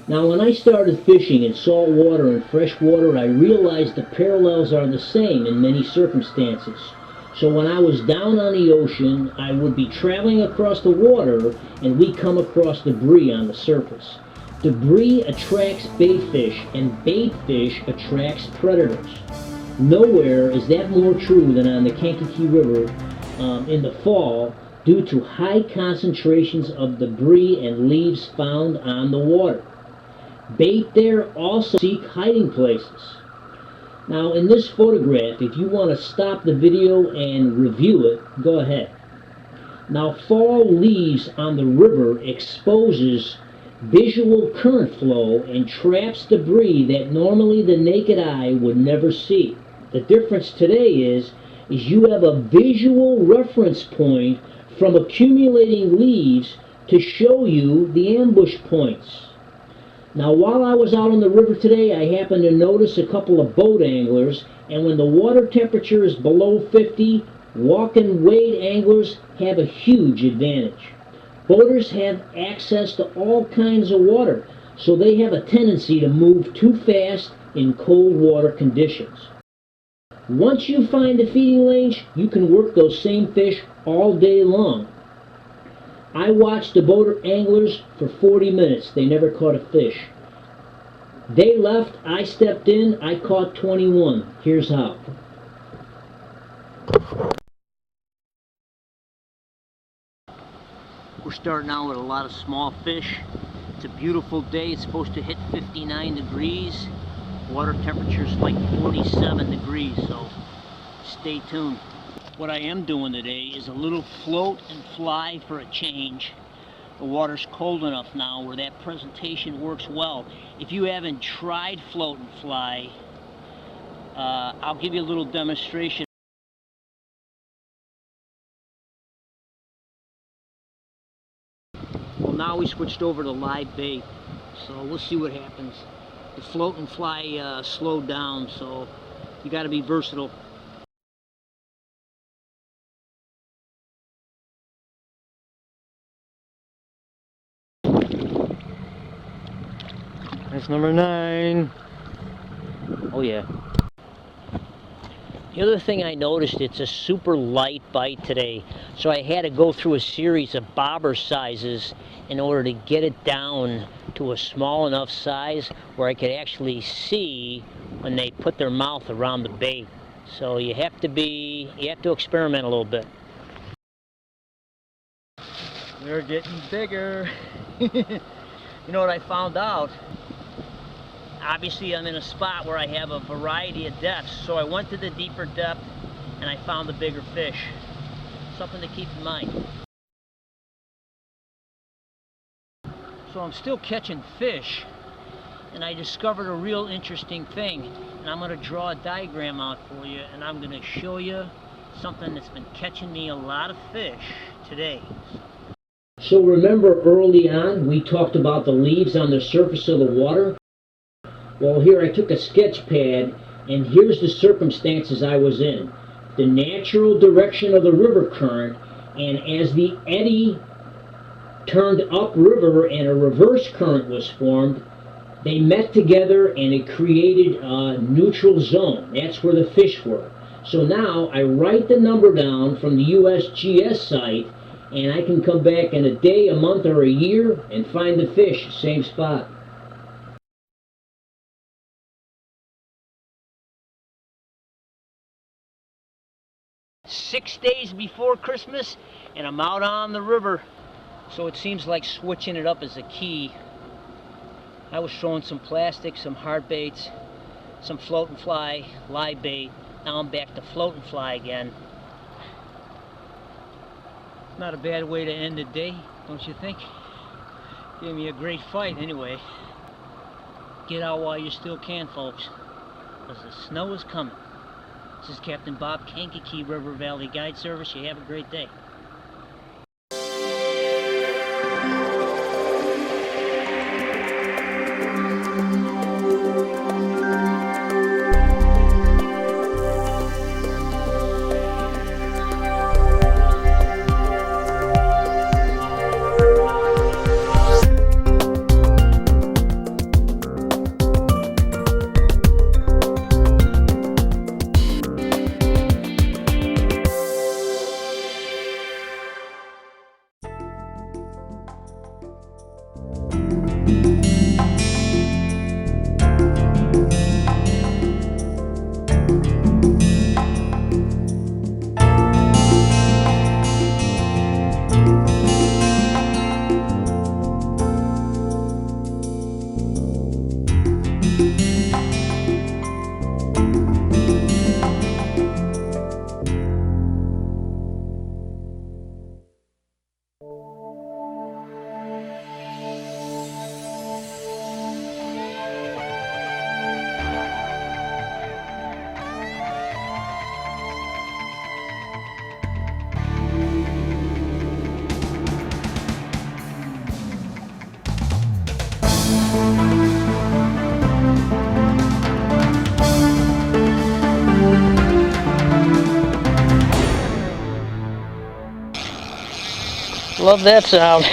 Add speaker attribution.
Speaker 1: Now, when I started fishing in salt water and fresh water, I realized the parallels are the same in many circumstances. So when I was down on the ocean, I would be traveling across the water and we come across debris on the surface. Debris attracts bait fish and bait fish attracts predators. Nowhere is that more true than on the Kankakee River in the fall due to high concentrations of debris and leaves found on the water. Bait there also seek hiding places. Now in this photograph, if you want to stop the video and review it, go ahead. Now fall leaves on the river exposes visual current flow and traps debris that normally the naked eye would never see. The difference today is you have a visual reference point from accumulating leaves to show you the ambush points. Now, while I was out on the river today, I happened to notice a couple of boat anglers, and when the water temperature is below 50, walk and wade anglers have a huge advantage. Boaters have access to all kinds of water, so they have a tendency to move too fast in cold water conditions. Once you find a feeding range, you can work those same fish all day long. I watched the boater anglers for 40 minutes. They never caught a fish. They left, I stepped in, I caught 21. Here's how. We're starting out with a lot of small fish. It's a beautiful day. It's supposed to hit 59 degrees. Water temperature's like 47 degrees, so stay tuned. What I am doing today is a little float and fly for a change. The water's cold enough now where that presentation works well. If you haven't tried float and fly, I'll give you a little demonstration. Well, now we switched over to live bait, so we'll see what happens. The float and fly slowed down, so you got to be versatile. That's number 9. Oh yeah. The other thing I noticed, it's a super light bite today, so I had to go through a series of bobber sizes in order to get it down to a small enough size where I could actually see when they put their mouth around the bait. So you have to experiment a little bit. They're getting bigger. You know what I found out? Obviously I'm in a spot where I have a variety of depths, so I went to the deeper depth and I found the bigger fish. Something to keep in mind. So I'm still catching fish, and I discovered a real interesting thing, and I'm going to draw a diagram out for you, and I'm going to show you something that's been catching me a lot of fish today. So remember early on we talked about the leaves on the surface of the water? Well, here I took a sketch pad, and here's the circumstances I was in. The natural direction of the river current, and as the eddy turned upriver and a reverse current was formed, they met together and it created a neutral zone. That's where the fish were. So now I write the number down from the USGS site, and I can come back in a day, a month, or a year and find the fish, same spot. Six days before Christmas, and I'm out on the river. So it seems like switching it up is a key. I was throwing some plastic, some hard baits, some float and fly, live bait. Now I'm back to float and fly again. Not a bad way to end the day, don't you think? Gave me a great fight anyway. Get out while you still can, folks, because the snow is coming. This is Captain Bob, Kankakee River Valley Guide Service. You have a great day. Love that sound.